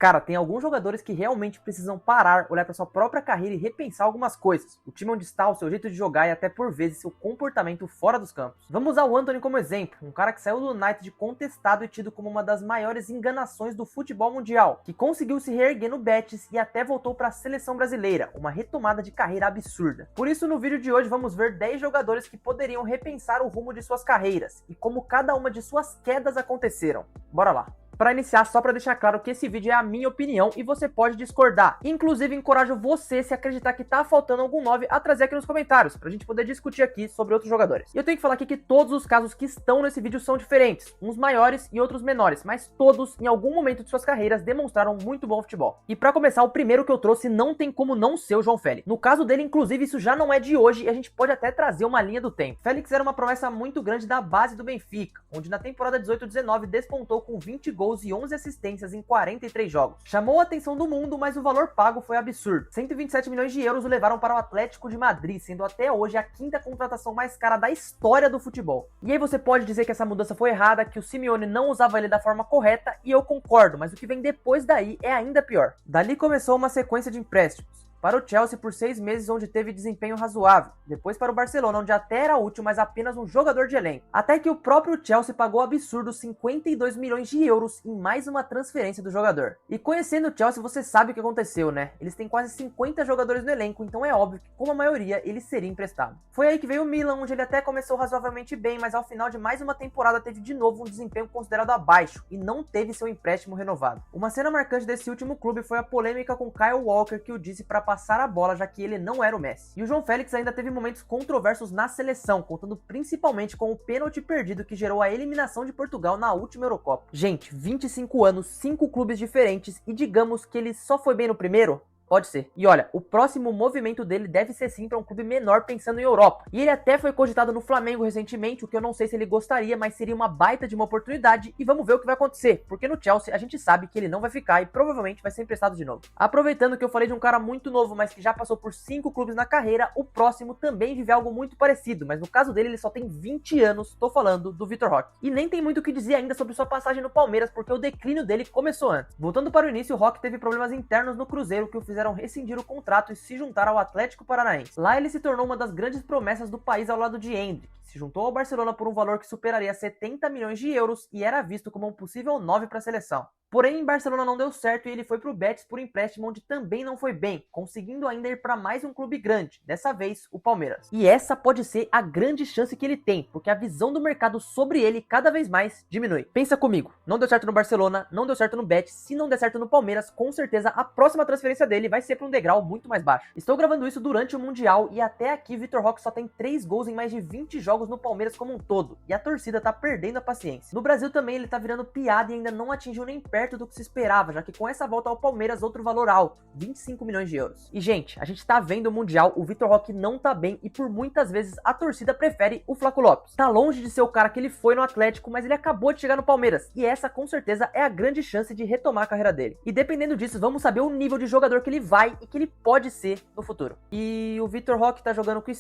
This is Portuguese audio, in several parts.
Cara, tem alguns jogadores que realmente precisam parar, olhar para sua própria carreira e repensar algumas coisas. O time onde está, o seu jeito de jogar e até por vezes seu comportamento fora dos campos. Vamos usar o Antony como exemplo, um cara que saiu do United contestado e tido como uma das maiores enganações do futebol mundial, que conseguiu se reerguer no Betis e até voltou para a seleção brasileira, uma retomada de carreira absurda. Por isso, no vídeo de hoje vamos ver 10 jogadores que poderiam repensar o rumo de suas carreiras e como cada uma de suas quedas aconteceram. Bora lá! Para iniciar, só para deixar claro que esse vídeo é a minha opinião e você pode discordar. Inclusive, encorajo você, se acreditar que tá faltando algum 9, a trazer aqui nos comentários, pra gente poder discutir aqui sobre outros jogadores. E eu tenho que falar aqui que todos os casos que estão nesse vídeo são diferentes, uns maiores e outros menores, mas todos, em algum momento de suas carreiras, demonstraram muito bom futebol. E para começar, o primeiro que eu trouxe não tem como não ser o João Félix. No caso dele, inclusive, isso já não é de hoje e a gente pode até trazer uma linha do tempo. Félix era uma promessa muito grande da base do Benfica, onde na temporada 18-19 despontou com 20 gols e 11 assistências em 43 jogos. Chamou a atenção do mundo, mas o valor pago foi absurdo. 127 milhões de euros o levaram para o Atlético de Madrid, sendo até hoje a quinta contratação mais cara da história do futebol. E aí você pode dizer que essa mudança foi errada, que o Simeone não usava ele da forma correta, e eu concordo, mas o que vem depois daí é ainda pior. Dali começou uma sequência de empréstimos. Para o Chelsea por 6 meses, onde teve desempenho razoável. Depois para o Barcelona, onde até era útil, mas apenas um jogador de elenco. Até que o próprio Chelsea pagou absurdos 52 milhões de euros em mais uma transferência do jogador. E conhecendo o Chelsea, você sabe o que aconteceu, né? Eles têm quase 50 jogadores no elenco, então é óbvio que, como a maioria, ele seria emprestado. Foi aí que veio o Milan, onde ele até começou razoavelmente bem, mas ao final de mais uma temporada teve de novo um desempenho considerado abaixo e não teve seu empréstimo renovado. Uma cena marcante desse último clube foi a polêmica com Kyle Walker, que o disse para passar a bola, já que ele não era o Messi. E o João Félix ainda teve momentos controversos na seleção, contando principalmente com o pênalti perdido que gerou a eliminação de Portugal na última Eurocopa. Gente, 25 anos, 5 clubes diferentes e digamos que ele só foi bem no primeiro? Pode ser. E olha, o próximo movimento dele deve ser sim para um clube menor pensando em Europa. E ele até foi cogitado no Flamengo recentemente, o que eu não sei se ele gostaria, mas seria uma baita de uma oportunidade e vamos ver o que vai acontecer, porque no Chelsea a gente sabe que ele não vai ficar e provavelmente vai ser emprestado de novo. Aproveitando que eu falei de um cara muito novo, mas que já passou por 5 clubes na carreira, o próximo também vive algo muito parecido, mas no caso dele ele só tem 20 anos, tô falando do Vitor Roque. E nem tem muito o que dizer ainda sobre sua passagem no Palmeiras, porque o declínio dele começou antes. Voltando para o início, o Roque teve problemas internos no Cruzeiro que o fizeram rescindir o contrato e se juntar ao Atlético Paranaense. Lá ele se tornou uma das grandes promessas do país ao lado de Endrick, se juntou ao Barcelona por um valor que superaria 70 milhões de euros e era visto como um possível 9 para a seleção. Porém, em Barcelona não deu certo e ele foi para o Betis por empréstimo, onde também não foi bem, conseguindo ainda ir para mais um clube grande, dessa vez o Palmeiras. E essa pode ser a grande chance que ele tem, porque a visão do mercado sobre ele cada vez mais diminui. Pensa comigo, não deu certo no Barcelona, não deu certo no Betis, se não der certo no Palmeiras, com certeza a próxima transferência dele vai ser para um degrau muito mais baixo. Estou gravando isso durante o Mundial e até aqui Vitor Roque só tem 3 gols em mais de 20 jogos no Palmeiras como um todo, e a torcida tá perdendo a paciência. No Brasil também ele tá virando piada e ainda não atingiu nem perto do que se esperava, já que com essa volta ao Palmeiras outro valor alto, 25 milhões de euros. E gente, a gente tá vendo o Mundial, o Vitor Roque não tá bem e por muitas vezes a torcida prefere o Flaco Lopes. Tá longe de ser o cara que ele foi no Atlético, mas ele acabou de chegar no Palmeiras, e essa com certeza é a grande chance de retomar a carreira dele. E dependendo disso, vamos saber o nível de jogador que ele vai e que ele pode ser no futuro. E o Vitor Roque tá jogando com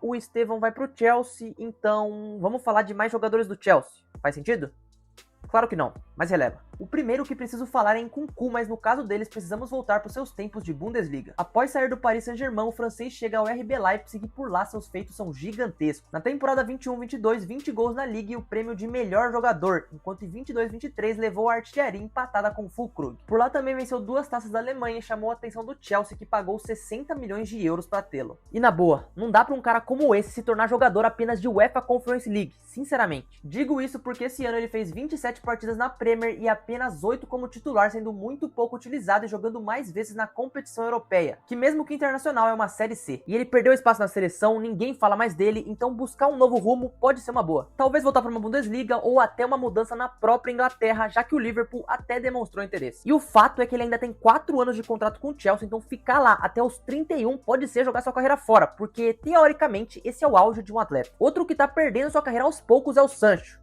o Estevão vai pro Chelsea, então vamos falar de mais jogadores do Chelsea. Faz sentido? Claro que não, mas releva. O primeiro que preciso falar é em Nkunku, mas no caso deles precisamos voltar para os seus tempos de Bundesliga. Após sair do Paris Saint-Germain, o francês chega ao RB Leipzig e por lá seus feitos são gigantescos. Na temporada 21-22, 20 gols na Liga e o prêmio de melhor jogador, enquanto em 22-23 levou a artilharia empatada com Füllkrug. Por lá também venceu 2 taças da Alemanha e chamou a atenção do Chelsea, que pagou 60 milhões de euros para tê-lo. E na boa, não dá para um cara como esse se tornar jogador apenas de UEFA Conference League, sinceramente. Digo isso porque esse ano ele fez 27 partidas na Premier e apenas 8 como titular, sendo muito pouco utilizado e jogando mais vezes na competição europeia, que mesmo que internacional é uma Série C. E ele perdeu espaço na seleção, ninguém fala mais dele, então buscar um novo rumo pode ser uma boa. Talvez voltar para uma Bundesliga ou até uma mudança na própria Inglaterra, já que o Liverpool até demonstrou interesse. E o fato é que ele ainda tem 4 anos de contrato com o Chelsea, então ficar lá até os 31 pode ser jogar sua carreira fora, porque teoricamente esse é o auge de um atleta. Outro que tá perdendo sua carreira aos poucos é o Sancho.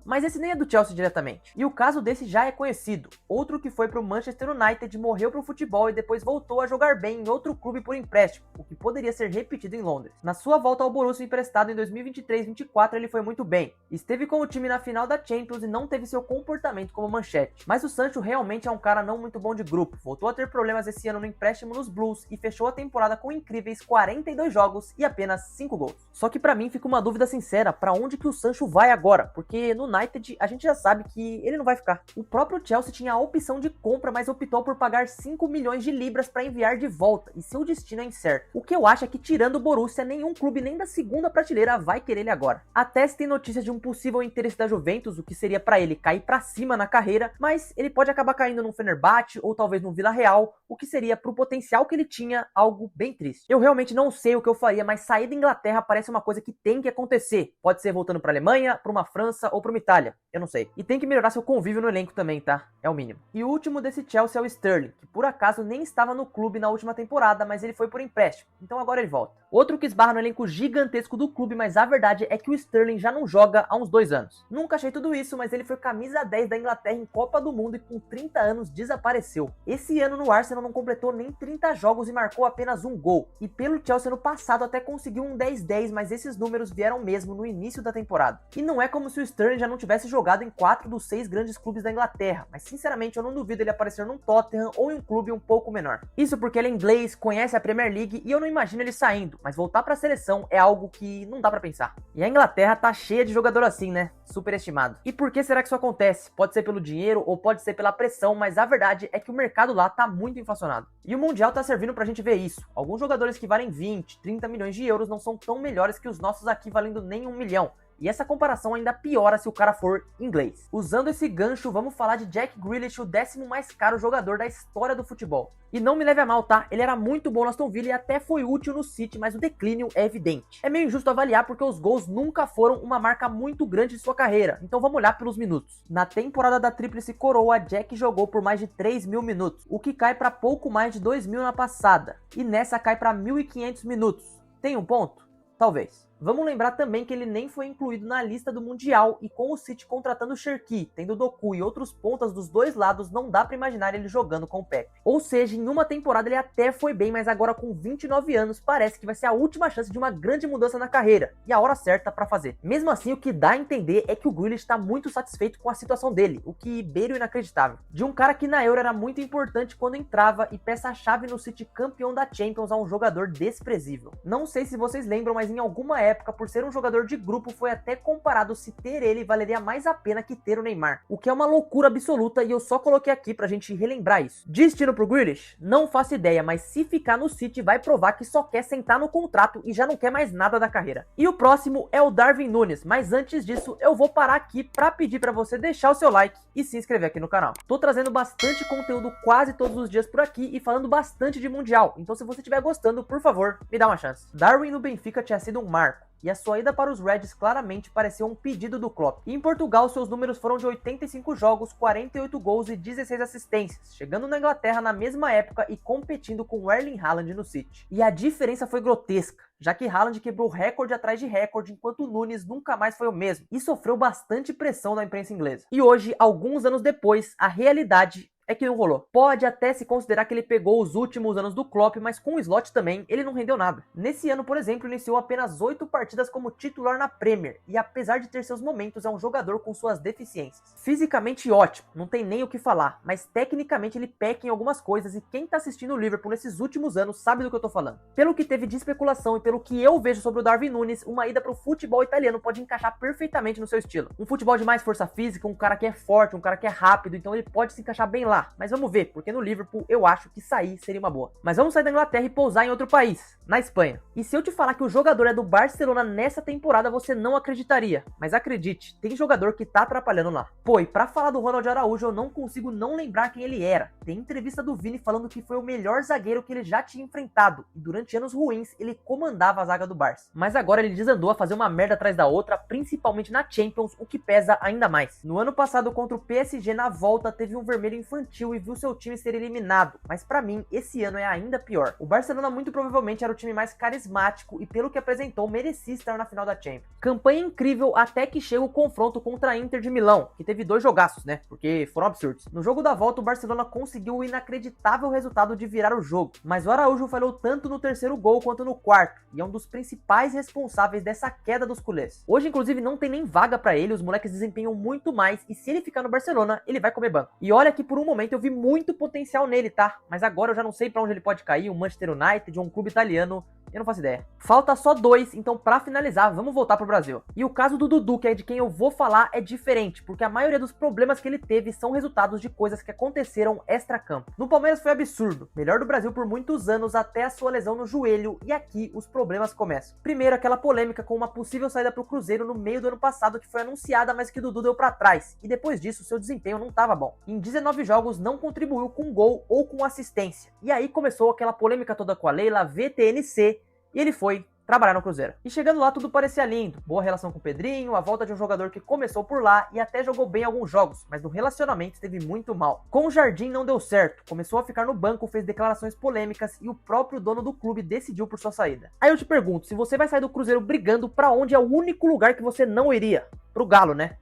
Mas esse nem é do Chelsea diretamente. E o caso desse já é conhecido. Outro que foi pro Manchester United, morreu pro futebol e depois voltou a jogar bem em outro clube por empréstimo, o que poderia ser repetido em Londres. Na sua volta ao Borussia emprestado em 2023-24, ele foi muito bem. Esteve com o time na final da Champions e não teve seu comportamento como manchete. Mas o Sancho realmente é um cara não muito bom de grupo. Voltou a ter problemas esse ano no empréstimo nos Blues e fechou a temporada com incríveis 42 jogos e apenas 5 gols. Só que pra mim fica uma dúvida sincera, pra onde que o Sancho vai agora? Porque no United a gente já sabe que ele não vai ficar. O próprio Chelsea tinha a opção de compra, mas optou por pagar 5 milhões de libras para enviar de volta, e seu destino é incerto. O que eu acho é que, tirando o Borussia, nenhum clube nem da segunda prateleira vai querer ele agora. Até se tem notícias de um possível interesse da Juventus, o que seria para ele cair para cima na carreira, mas ele pode acabar caindo num Fenerbahçe ou talvez no Villarreal, o que seria, pro potencial que ele tinha, algo bem triste. Eu realmente não sei o que eu faria, mas sair da Inglaterra parece uma coisa que tem que acontecer. Pode ser voltando para Alemanha, para uma França ou para uma Itália, eu não sei. E tem que melhorar seu convívio no elenco também, tá? É o mínimo. E o último desse Chelsea é o Sterling, que por acaso nem estava no clube na última temporada, mas ele foi por empréstimo, então agora ele volta. Outro que esbarra no elenco gigantesco do clube, mas a verdade é que o Sterling já não joga há uns 2 anos. Nunca achei tudo isso, mas ele foi camisa 10 da Inglaterra em Copa do Mundo e com 30 anos desapareceu. Esse ano no Arsenal não completou nem 30 jogos e marcou apenas 1 gol. E pelo Chelsea no passado até conseguiu um 10-10, mas esses números vieram mesmo no início da temporada. E não é como se o Sterling já não tivesse jogado em 4 dos 6 grandes clubes da Inglaterra, mas sinceramente eu não duvido ele aparecer num Tottenham ou em um clube um pouco menor. Isso porque ele é inglês, conhece a Premier League e eu não imagino ele saindo, mas voltar para a seleção é algo que não dá para pensar. E a Inglaterra tá cheia de jogador assim, né? Superestimado. E por que será que isso acontece? Pode ser pelo dinheiro ou pode ser pela pressão, mas a verdade é que o mercado lá tá muito inflacionado. E o Mundial tá servindo pra gente ver isso. Alguns jogadores que valem 20, 30 milhões de euros não são tão melhores que os nossos aqui valendo nem 1 milhão. E essa comparação ainda piora se o cara for inglês. Usando esse gancho, vamos falar de Jack Grealish, o 10º mais caro jogador da história do futebol. E não me leve a mal, tá? Ele era muito bom no Aston Villa e até foi útil no City, mas o declínio é evidente. É meio injusto avaliar porque os gols nunca foram uma marca muito grande de sua carreira, então vamos olhar pelos minutos. Na temporada da Tríplice Coroa, Jack jogou por mais de 3.000 minutos, o que cai para pouco mais de 2.000 na passada, e nessa cai para 1.500 minutos. Tem um ponto? Talvez. Vamos lembrar também que ele nem foi incluído na lista do Mundial e com o City contratando Cherki, tendo Doku e outros pontas dos dois lados, não dá pra imaginar ele jogando com o Pepe. Ou seja, em uma temporada ele até foi bem, mas agora com 29 anos parece que vai ser a última chance de uma grande mudança na carreira e a hora certa pra fazer. Mesmo assim, o que dá a entender é que o Grealish está muito satisfeito com a situação dele, o que beira o inacreditável. De um cara que na Euro era muito importante quando entrava e peça-chave no City campeão da Champions a um jogador desprezível. Não sei se vocês lembram, mas em alguma época, por ser um jogador de grupo, foi até comparado se ter ele valeria mais a pena que ter o Neymar, o que é uma loucura absoluta e eu só coloquei aqui pra gente relembrar isso. Destino pro Grealish? Não faço ideia, mas se ficar no City vai provar que só quer sentar no contrato e já não quer mais nada da carreira. E o próximo é o Darwin Núñez, mas antes disso eu vou parar aqui pra pedir pra você deixar o seu like e se inscrever aqui no canal. Tô trazendo bastante conteúdo quase todos os dias por aqui e falando bastante de Mundial, então se você estiver gostando, por favor, me dá uma chance. Darwin no Benfica tinha sido um marco, e a sua ida para os Reds claramente pareceu um pedido do Klopp. E em Portugal, seus números foram de 85 jogos, 48 gols e 16 assistências, chegando na Inglaterra na mesma época e competindo com o Erling Haaland no City. E a diferença foi grotesca, já que Haaland quebrou recorde atrás de recorde, enquanto Núñez nunca mais foi o mesmo, e sofreu bastante pressão da imprensa inglesa. E hoje, alguns anos depois, a realidade é que não rolou. Pode até se considerar que ele pegou os últimos anos do Klopp, mas com o Slot também, ele não rendeu nada. Nesse ano, por exemplo, iniciou apenas 8 partidas como titular na Premier, e apesar de ter seus momentos, é um jogador com suas deficiências. Fisicamente ótimo, não tem nem o que falar, mas tecnicamente ele peca em algumas coisas, e quem tá assistindo o Liverpool nesses últimos anos sabe do que eu tô falando. Pelo que teve de especulação e pelo que eu vejo sobre o Darwin Núñez, uma ida pro futebol italiano pode encaixar perfeitamente no seu estilo. Um futebol de mais força física, um cara que é forte, um cara que é rápido, então ele pode se encaixar bem lá. Mas vamos ver, porque no Liverpool eu acho que sair seria uma boa. Mas vamos sair da Inglaterra e pousar em outro país, na Espanha. E se eu te falar que o jogador é do Barcelona nessa temporada, você não acreditaria. Mas acredite, tem jogador que tá atrapalhando lá. Pô, e pra falar do Ronald Araújo, eu não consigo não lembrar quem ele era. tem entrevista do Vini falando que foi o melhor zagueiro que ele já tinha enfrentado, e durante anos ruins ele comandava a zaga do Barça. Mas agora ele desandou a fazer uma merda atrás da outra, principalmente na Champions, o que pesa ainda mais. No ano passado contra o PSG na volta teve um vermelho infantil e viu seu time ser eliminado, mas pra mim esse ano é ainda pior. O Barcelona muito provavelmente era o time mais carismático e pelo que apresentou merecia estar na final da Champions. Campanha incrível até que chega o confronto contra a Inter de Milão, que teve 2 jogaços, né, porque foram absurdos. No jogo da volta o Barcelona conseguiu o inacreditável resultado de virar o jogo, mas o Araújo falhou tanto no terceiro gol quanto no quarto, e é um dos principais responsáveis dessa queda dos culés. Hoje inclusive não tem nem vaga pra ele, os moleques desempenham muito mais, e se ele ficar no Barcelona, ele vai comer banco. E olha que por um momento eu vi muito potencial nele, tá? Mas agora eu já não sei pra onde ele pode cair, o Manchester United ou um clube italiano, eu não faço ideia. Falta só 2, então pra finalizar, vamos voltar pro Brasil. E o caso do Dudu, que é de quem eu vou falar, é diferente, porque a maioria dos problemas que ele teve são resultados de coisas que aconteceram extra-campo. No Palmeiras foi absurdo, melhor do Brasil por muitos anos até a sua lesão no joelho, e aqui os problemas começam. Primeiro, aquela polêmica com uma possível saída pro Cruzeiro no meio do ano passado que foi anunciada, mas que o Dudu deu pra trás, e depois disso seu desempenho não tava bom. Em 19 jogos não contribuiu com gol ou com assistência. E aí começou aquela polêmica toda com a Leila, VTNC, e ele foi trabalhar no Cruzeiro. E chegando lá tudo parecia lindo, boa relação com o Pedrinho, a volta de um jogador que começou por lá e até jogou bem alguns jogos, mas no relacionamento esteve muito mal. Com o Jardim não deu certo, começou a ficar no banco, fez declarações polêmicas e o próprio dono do clube decidiu por sua saída. Aí eu te pergunto, se você vai sair do Cruzeiro brigando, pra onde é o único lugar que você não iria? Pro Galo, né?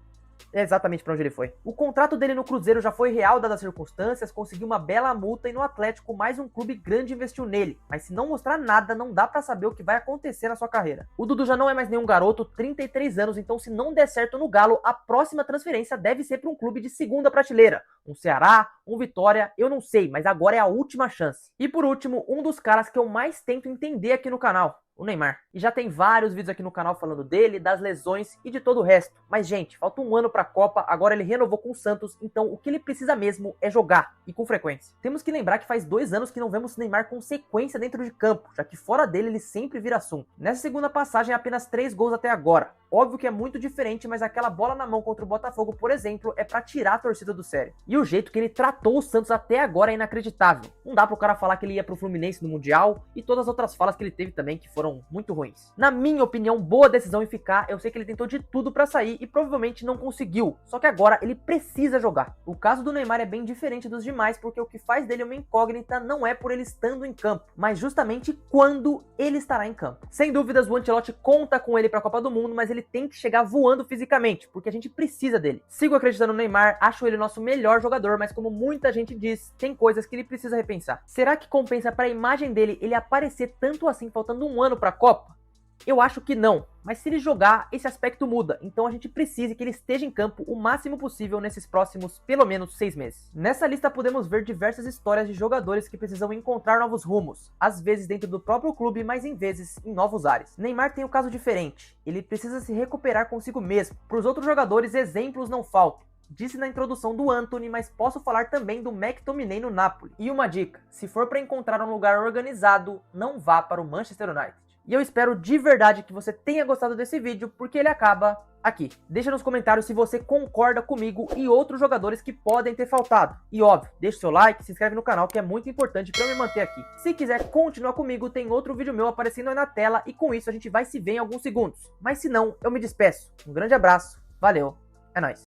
É exatamente pra onde ele foi. O contrato dele no Cruzeiro já foi real dadas as circunstâncias, conseguiu uma bela multa e no Atlético mais um clube grande investiu nele. Mas se não mostrar nada, não dá pra saber o que vai acontecer na sua carreira. O Dudu já não é mais nenhum garoto, 33 anos, então se não der certo no Galo, a próxima transferência deve ser pra um clube de segunda prateleira. Um Ceará, um Vitória, eu não sei, mas agora é a última chance. E por último, um dos caras que eu mais tento entender aqui no canal, o Neymar. E já tem vários vídeos aqui no canal falando dele, das lesões e de todo o resto. Mas gente, falta um ano pra Copa, agora ele renovou com o Santos, então o que ele precisa mesmo é jogar, e com frequência. Temos que lembrar que faz 2 anos que não vemos Neymar com sequência dentro de campo, já que fora dele ele sempre vira assunto. Nessa segunda passagem apenas 3 gols até agora. Óbvio que é muito diferente, mas aquela bola na mão contra o Botafogo, por exemplo, é pra tirar a torcida do sério. E o jeito que ele tratou o Santos até agora é inacreditável. Não dá pro cara falar que ele ia pro Fluminense no Mundial, e todas as outras falas que ele teve também, que foram muito ruins. Na minha opinião, boa decisão em ficar. Eu sei que ele tentou de tudo pra sair e provavelmente não conseguiu. Só que agora ele precisa jogar. O caso do Neymar é bem diferente dos demais, porque o que faz dele uma incógnita não é por ele estando em campo, mas justamente quando ele estará em campo. Sem dúvidas, o Ancelotti conta com ele pra Copa do Mundo, mas ele tem que chegar voando fisicamente, porque a gente precisa dele. Sigo acreditando no Neymar, acho ele nosso melhor jogador, mas como muita gente diz, tem coisas que ele precisa repensar. Será que compensa pra imagem dele ele aparecer tanto assim, faltando um ano pra Copa? Eu acho que não, mas se ele jogar, esse aspecto muda, então a gente precisa que ele esteja em campo o máximo possível nesses próximos, pelo menos, 6 meses. Nessa lista podemos ver diversas histórias de jogadores que precisam encontrar novos rumos, às vezes dentro do próprio clube, mas em vezes em novos ares. Neymar tem um caso diferente, ele precisa se recuperar consigo mesmo. Para os outros jogadores, exemplos não faltam. Disse na introdução do Antony, mas posso falar também do McTominay no Napoli. E uma dica, se for para encontrar um lugar organizado, não vá para o Manchester United. E eu espero de verdade que você tenha gostado desse vídeo, porque ele acaba aqui. Deixa nos comentários se você concorda comigo e outros jogadores que podem ter faltado. E óbvio, deixa o seu like, se inscreve no canal, que é muito importante para eu me manter aqui. Se quiser continuar comigo, tem outro vídeo meu aparecendo aí na tela e com isso a gente vai se ver em alguns segundos. Mas se não, eu me despeço. Um grande abraço, valeu, é nóis.